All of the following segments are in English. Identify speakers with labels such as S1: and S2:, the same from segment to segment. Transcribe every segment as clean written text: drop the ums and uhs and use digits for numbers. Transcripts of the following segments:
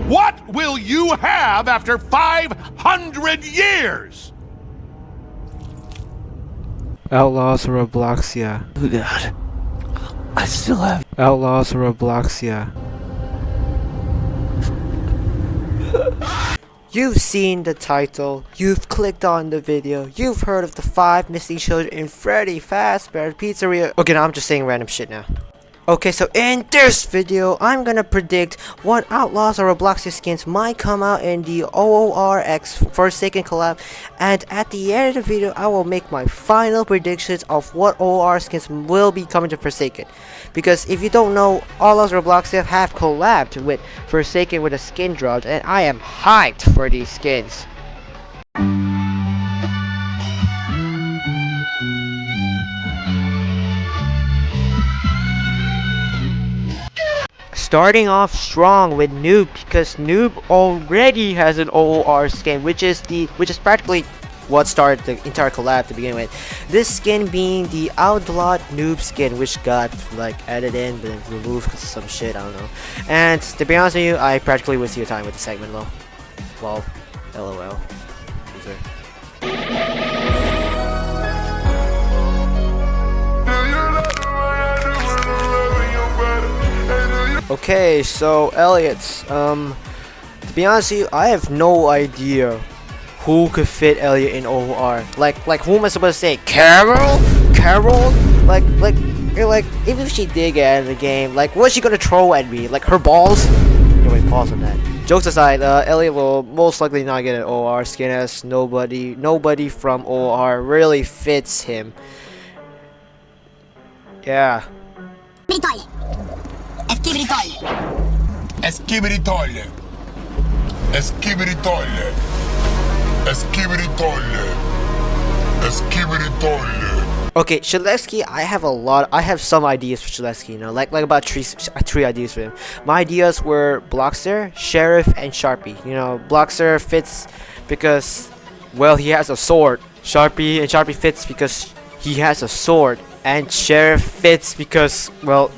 S1: What will you have after 500 years?
S2: Outlaws of Robloxia.
S3: Oh god. I still have.
S2: Outlaws of Robloxia. You've seen the title, you've clicked on the video, you've heard of the 5 missing children in Freddy Fazbear Pizzeria. Okay, now I'm just saying random shit now. Okay, so in this video, I'm gonna predict what Outlaws or Robloxia skins might come out in the OORX Forsaken collab, and at the end of the video, I will make my final predictions of what OOR skins will be coming to Forsaken. Because if you don't know, Outlaws or Robloxia have collabed with Forsaken with a skin drop, and I am hyped for these skins. Starting off strong with Noob, because Noob already has an OOR skin, which is practically what started the entire collab to begin with. This skin being the Outlawed Noob skin, which got like added in but then removed because of some shit, I don't know. And to be honest with you, I practically wasted your time with the segment though. Well, LOL. Loser. Okay, so Elliot, to be honest with you, I have no idea who could fit Elliot in OOR. Like who am I supposed to say? Carol? Like even if she did get out of the game, like what's she gonna throw at me? Like her balls? Anyway, pause on that. Jokes aside, Elliot will most likely not get an OOR skin, as nobody from OOR really fits him. Yeah.
S4: Esquibri toilet. Esquibri toilet. Esquibri toilet. Esquibri toilet.
S2: Okay, Shilleski, I have some ideas for Shilleski, you know, like about three ideas for him. My ideas were Bloxer, Sheriff, and Sharpie. You know, Bloxer fits because, well, he has a sword. Sharpie fits because he has a sword. And Sheriff fits because, well,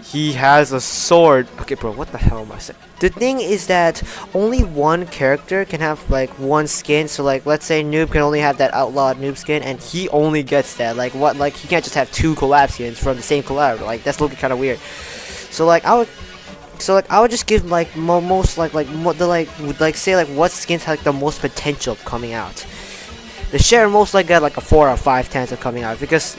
S2: he has a sword. Okay, bro, what the hell am I saying? The thing is that only one character can have like one skin. So like, let's say Noob can only have that outlawed Noob skin, and he only gets that. Like what? Like he can't just have 2 collab skins from the same collab. Like that's looking kind of weird. So like I would just give like most say like what skins have like the most potential of coming out. The Sheriff most likely got like a 4 or 5 chance of coming out because.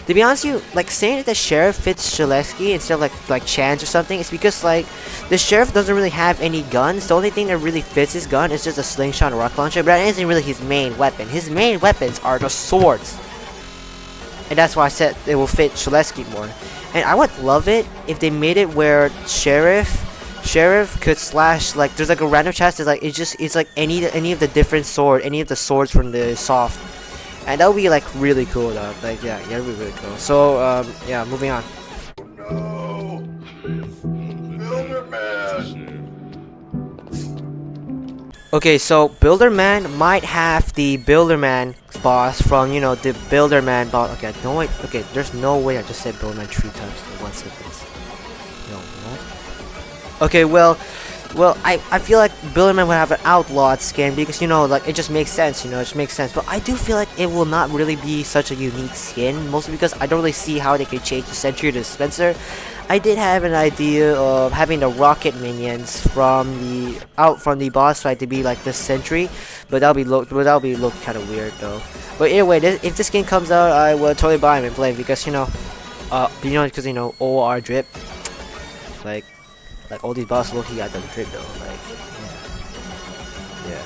S2: To be honest with you, like saying that the Sheriff fits Shilleski instead of like Chance or something, it's because like the Sheriff doesn't really have any guns. The only thing that really fits his gun is just a slingshot and rock launcher, but that isn't really his main weapon. His main weapons are the swords. And that's why I said it will fit Shilleski more. And I would love it if they made it where Sheriff could slash, like there's like a random chest, it's like any of the different any of the swords from the soft. And that would be like really cool though. Like yeah, that would be really cool. So yeah, moving on.
S4: No.
S2: Okay, so Builderman might have the Builderman boss from, you know, the Builderman boss. Okay, no wait. Okay, there's no way I just said Builderman 3 times in 1 sentence. No, what? Okay, well, I feel like Builderman would have an outlawed skin because, you know, like it just makes sense, you know, it just makes sense. But I do feel like it will not really be such a unique skin, mostly because I don't really see how they could change the Sentry to Dispenser. I did have an idea of having the rocket minions from the boss fight to be like the Sentry, but that'll be look kind of weird though. But anyway, if this skin comes out, I will totally buy him and play him because, you know, because you know OR drip, like all these bosses look, he got the drip though, like yeah.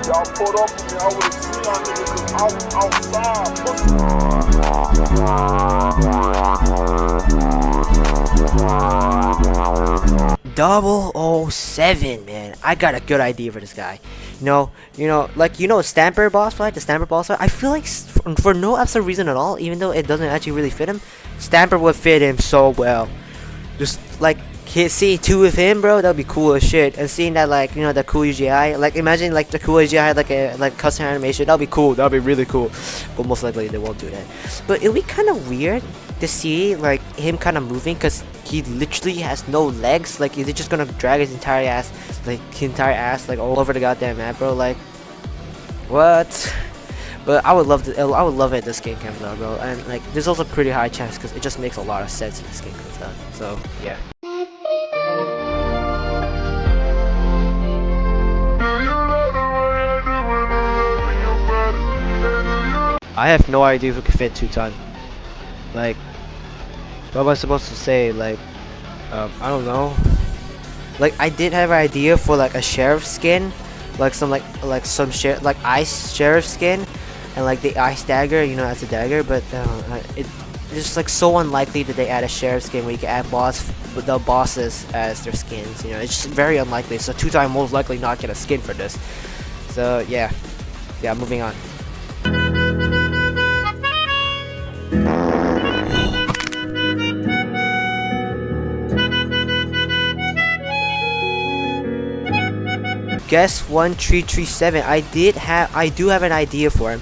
S4: Y'all pulled up with me, I would've seen y'all niggas
S2: outside. 007, man, I got a good idea for this guy. You know, like Stamper boss fight, the Stamper boss fight. I feel like for no absolute reason at all, even though it doesn't actually really fit him, Stamper would fit him so well. Just like see two with him, bro, that'd be cool as shit. And seeing that, like, you know, the cool UGI, like, imagine like the cool UGI had like a custom animation. That'd be cool. That'd be really cool. But most likely they won't do that. But it'll be kind of weird to see like him kind of moving, because he literally has no legs. Like, is he just gonna drag his entire ass, like all over the goddamn map, bro? Like, what? But I would love it this game comes out, bro. And like, there's also pretty high chance because it just makes a lot of sense if this game comes out. So yeah. I have no idea if we can fit 2 ton. Like, what am I supposed to say? Like, I don't know. Like, I did have an idea for like a sheriff skin, like some ice sheriff skin, and like the ice dagger, you know, as a dagger. But it's just like so unlikely that they add a sheriff skin where you can add the bosses as their skins. You know, it's just very unlikely. So 2 ton most likely not get a skin for this. So yeah, moving on. Guess 1337. I do have an idea for him,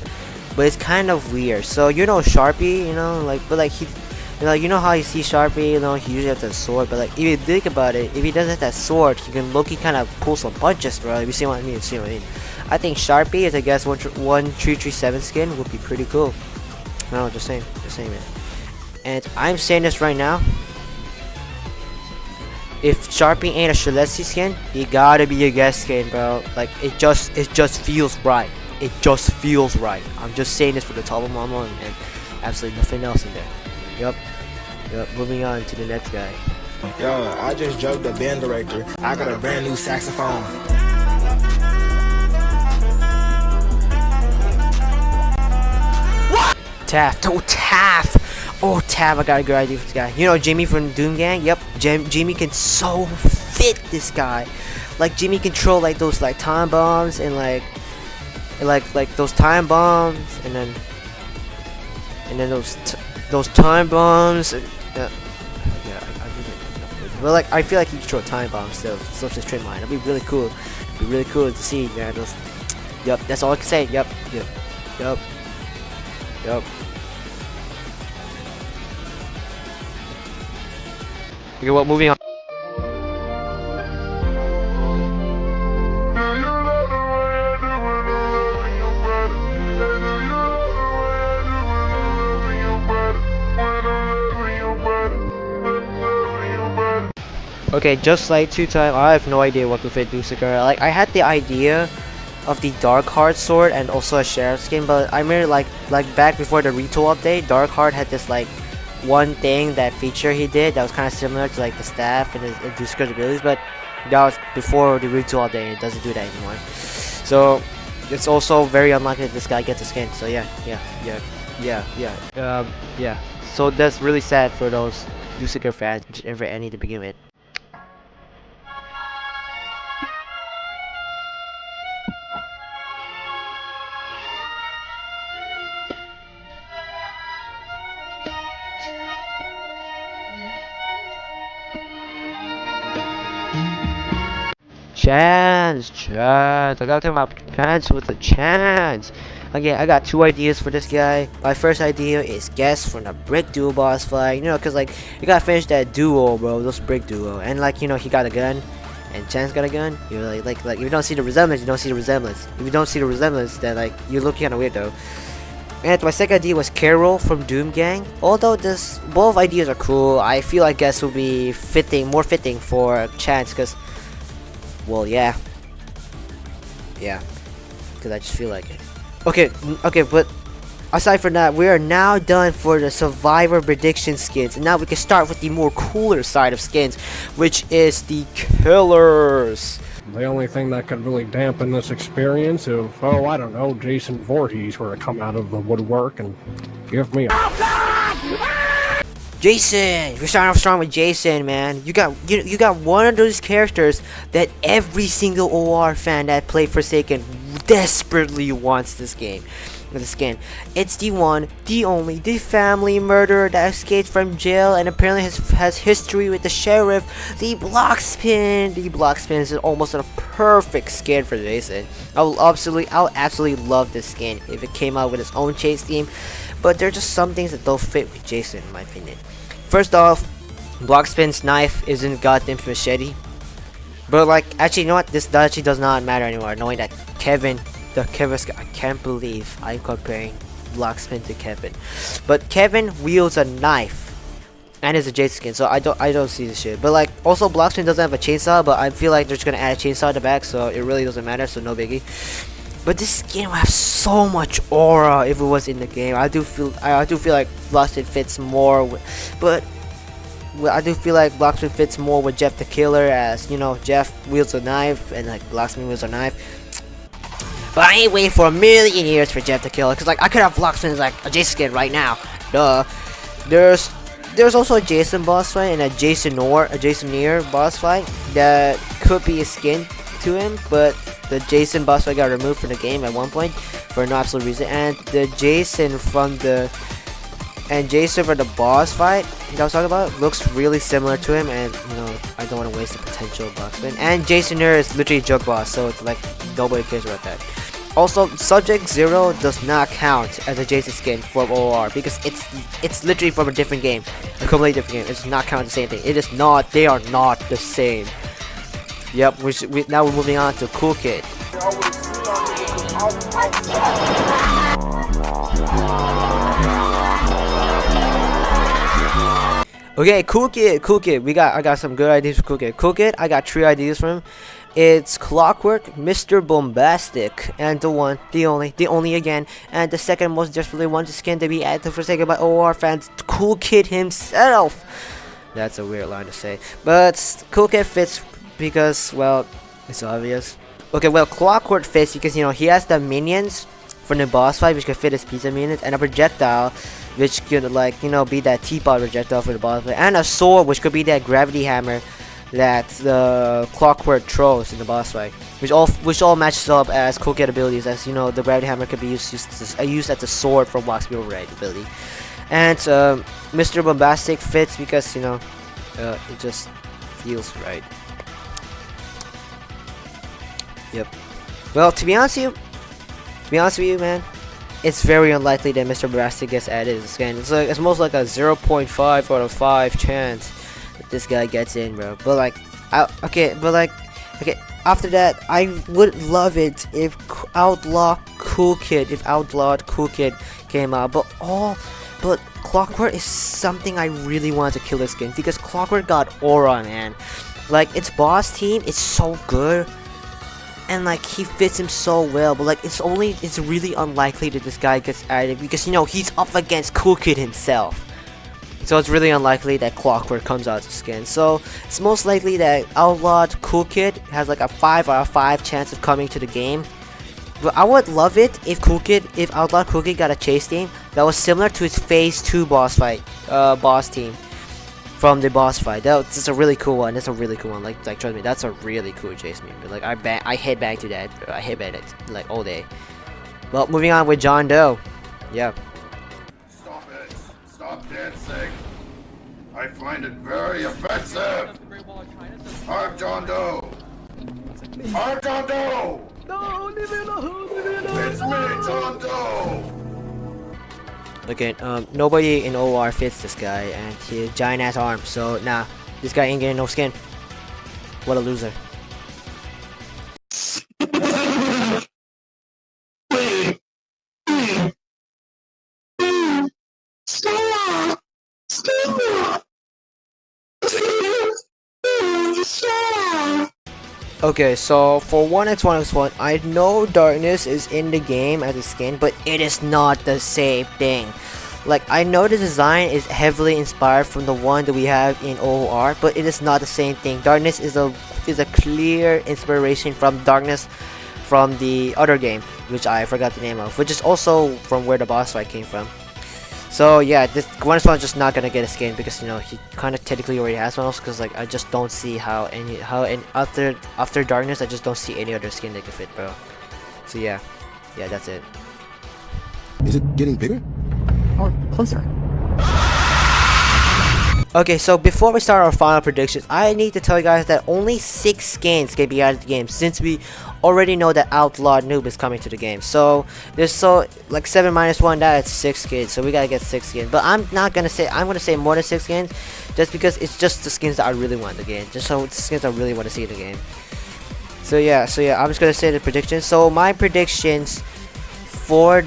S2: but it's kind of weird. So you know Sharpie, you know, like, but like he, you know how you see Sharpie, you know, he usually has that sword, but like if you think about it, if he doesn't have that sword, he can low-key kind of pull some punches, bro. You see what I mean? I think Sharpie is, I guess, 1337 skin would be pretty cool. No, just saying, man. And I'm saying this right now. If Sharpie ain't a Shilleski skin, he gotta be a guest skin, bro. Like, it just feels right. It just feels right. I'm just saying this for the top of my mind, and absolutely nothing else in there. Yup. Moving on to the next guy.
S5: Yo, I just joked the band director. I got a brand new saxophone.
S2: Taff. Oh, Taff, I got a good idea for this guy. You know Jimmy from Doom Gang? Yep, Jimmy can so fit this guy. Like, Jimmy control like those like time bombs and like those time bombs, and then those time bombs. Yeah, well, like, I feel like he control time bombs still. So just train mine. That'd be really cool. It'd be really cool to see, man. Yep, that's all I can say. Yep. Okay, well, moving on. Okay, just like 2 ton, I have no idea what to fit Lucifer. Like, I had the idea of the Darkheart sword and also a sheriff skin, but I remember like back before the retool update, Darkheart had this like one thing, that feature he did that was kind of similar to like the staff and his Lucifer's abilities, but that was before the retool update. It doesn't do that anymore. So it's also very unlikely that this guy gets a skin. So yeah. So that's really sad for those Lucifer fans, which never any to begin with. Chance, I gotta tell my chance with a chance. Okay, I got 2 ideas for this guy. My first idea is guess from the brick duo boss fight. You know, cause like you gotta finish that duo, bro. Those brick duo, and like, you know, he got a gun, and Chance got a gun. You're like if you don't see the resemblance, you don't see the resemblance. If you don't see the resemblance, then like you look kind of weird though. And my second idea was Carol from Doom Gang. Although both ideas are cool, I feel like guess will be more fitting for Chance, cause, well, yeah, because I just feel like it. Okay, but aside from that, we are now done for the Survivor prediction skins, and now we can start with the more cooler side of skins, which is the killers.
S6: The only thing that could really dampen this experience if, oh, I don't know, Jason Voorhees were to come out of the woodwork and give me a...
S2: Jason! We're starting off strong with Jason, man. You got one of those characters that every single OR fan that played Forsaken desperately wants this game. with the skin. It's the one, the only, the family murderer that escaped from jail and apparently has history with the sheriff. The Blockspin. The Blockspin is almost a perfect skin for Jason. I'll absolutely love this skin if it came out with its own chase theme. But there are just some things that don't fit with Jason, in my opinion. First off, Blockspin's knife isn't goddamn machete. But like, actually, you know what? This actually does not matter anymore. Knowing that Kevin, I can't believe I'm comparing Blockspin to Kevin. But Kevin wields a knife and is a Jason skin, so I don't see this shit. But like, also Blockspin doesn't have a chainsaw, but I feel like they're just gonna add a chainsaw at the back, so it really doesn't matter. So no biggie. But this skin will have so much aura if it was in the game. I do feel like Blockspin fits more with, but I do feel like Blockspin fits more with Jeff the Killer, as you know, Jeff wields a knife and like Blockspin wields a knife. But I ain't waiting for a million years for Jeff the Killer, cause like I could have Blockspin as like a Jason skin right now. Duh. There's also a Jason boss fight and a Jason Near boss fight that could be a skin to him, but the Jason boss fight got removed from the game at one point for no absolute reason, and the Jason from the for the boss fight that I was talking about looks really similar to him, and you know, I don't want to waste the potential Blockspin. And Jason Near is literally a joke boss, so it's like nobody cares about that. Also, Subject Zero does not count as a Jason skin from OR because it's literally from a different game, a completely different game. It does not count the same thing. It is not. They are not the same. Yep. Now we're moving on to Cool Kid. Okay, Cool Kid. I got some good ideas for Cool Kid. Cool Kid, I got 3 ideas from him. It's Clockwork, Mr. Bombastic, and the one, the only again, and the second most desperately wanted skin to be added for second by OR fans, Cool Kid himself. That's a weird line to say, but Cool Kid fits because, well, it's obvious. Okay, well, Clockwork fits because, you know, he has the minions from the boss fight, which could fit his pizza minions, and a projectile, which could, like, you know, be that teapot projectile for the boss fight, and a sword, which could be that gravity hammer that the Clockwork throws in the boss fight, which all matches up as Cool Kid abilities, as you know, the gravity hammer could be used as a sword from Block's override ability. And Mr. Bombastic fits because, you know, it just feels right. Yep. Well, to be honest with you, man, it's very unlikely that Mr. Bombastic gets added as a skin. It's most like a 0.5 out of 5 chance that this guy gets in, bro. But like, okay. After that, I would love it if Outlawed Cool Kid came out. But Clockwork is something I really want to kill this skin because Clockwork got aura, man. Like, its boss team is so good. And like, he fits him so well, but like, it's really unlikely that this guy gets added because, you know, he's up against Cool Kid himself. So it's really unlikely that Clockwork comes out as a skin. So it's most likely that Outlawed Cool Kid has like a 5 out of 5 chance of coming to the game. But I would love it if Outlawed Cool Kid got a chase team that was similar to its Phase 2 boss team from the boss fight. That's a really cool one. That's a really cool one. Like trust me, that's a really cool chase meme. Like I headbang to that. I headbang it like all day. Well, moving on with John Doe. Yeah.
S1: Stop it. Stop dancing. I find it very offensive. I'm John Doe. I'm John Doe. It's me, John Doe.
S2: Okay, nobody in OR fits this guy, and he has giant ass arms, so nah, this guy ain't getting no skin. What a loser. Okay, so for 1x1x1, I know Darkness is in the game as a skin, but it is not the same thing. Like, I know the design is heavily inspired from the one that we have in OOR, but it is not the same thing. Darkness is a clear inspiration from Darkness from the other game, which I forgot the name of, which is also from where the boss fight came from. So yeah, this 1x1 is just not gonna get a skin because, you know, he kind of technically already has one. Because like, I just don't see how after Darkness, I just don't see any other skin that can fit, bro. So yeah, that's it.
S7: Is it getting bigger?
S8: Or closer?
S2: Okay, so before we start our final predictions, I need to tell you guys that only 6 skins can be added to the game, since we already know that Outlaw Noob is coming to the game. So there's like 7 minus 1, that's 6 skins, so we gotta get 6 skins. But I'm gonna say more than 6 skins, just because it's just the skins that I really want in the game, just so the skins I really want to see in the game. So yeah, I'm just gonna say the predictions. So my predictions for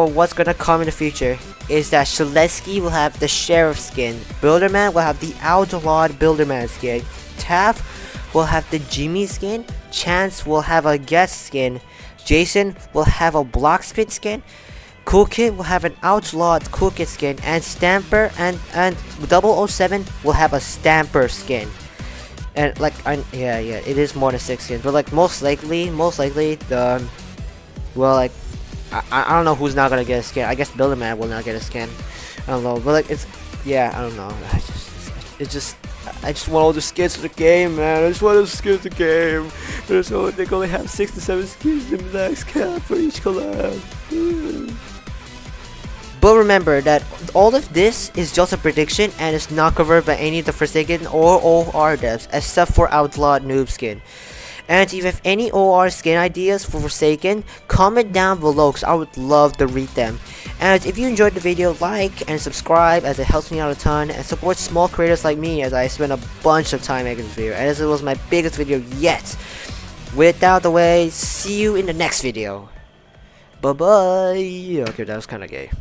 S2: what's gonna come in the future is that Shilleski will have the Sheriff skin, Builderman will have the Outlawed Builderman skin, Taff will have the Jimmy skin, Chance will have a Guest skin, Jason will have a Blockspit skin, Cool Kid will have an Outlawed Cool Kid skin, and Stamper and 007 will have a Stamper skin. And like, yeah, it is more than 6 skins, but like most likely the, well, like, I don't know who's not gonna get a skin. I guess Builderman will not get a skin. I don't know, but like it's, yeah, I don't know. I just want all the skins for the game, man. I just want all the skins for the game. They only have 6 to 7 skins in the next cap for each collab. But remember that all of this is just a prediction and it's not covered by any of the Forsaken or OR devs except for Outlawed Noob skin. And if you have any OR skin ideas for Forsaken, comment down below because I would love to read them. And if you enjoyed the video, like and subscribe as it helps me out a ton, and support small creators like me as I spend a bunch of time making this video, and as it was my biggest video yet. With that out the way, see you in the next video. Bye bye. Okay, that was kind of gay.